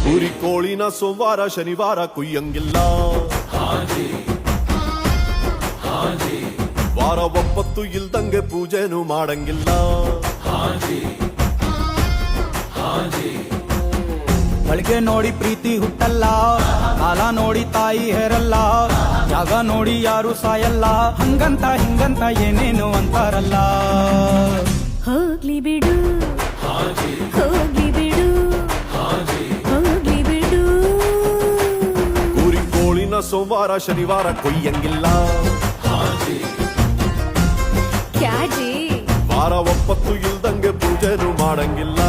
ಕುರಿ ಕೋಳಿನ ಸೋಮವಾರ ಶನಿವಾರ ಕುಯ್ಯಂಗಿಲ್ಲ. ವಾರ ಒಪ್ಪತ್ತು ಇಲ್ದಂಗೆ ಪೂಜೆನೂ ಮಾಡಂಗಿಲ್ಲ. ಗಳಿಗೆ ನೋಡಿ ಪ್ರೀತಿ ಹುಟ್ಟಲ್ಲ, ಕಾಲ ನೋಡಿ ತಾಯಿ ಹೇರಲ್ಲ, ಜಾಗ ನೋಡಿ ಯಾರು ಸಾಯಲ್ಲ, ಹಂಗಂತ ಹಿಂಗಂತ ಏನೇನು ಅಂತಾರಲ್ಲ. ಹೋಗ್ಲಿ ಬಿಡು ಹೋಗ್ಲಿ ಬಿಡು ಹೋಗ್ಲಿ ಬಿಡು. ಕುರಿ ಕೋಳಿನ ಸೋಮವಾರ ಶನಿವಾರ ಕೊಯ್ಯಂಗಿಲ್ಲ. ಕ್ಯಾಜಿ ವಾರ ಒಪ್ಪತ್ತು ಇಲ್ದಂಗೆ ಪೂಜೆನೂ ಮಾಡಂಗಿಲ್ಲ.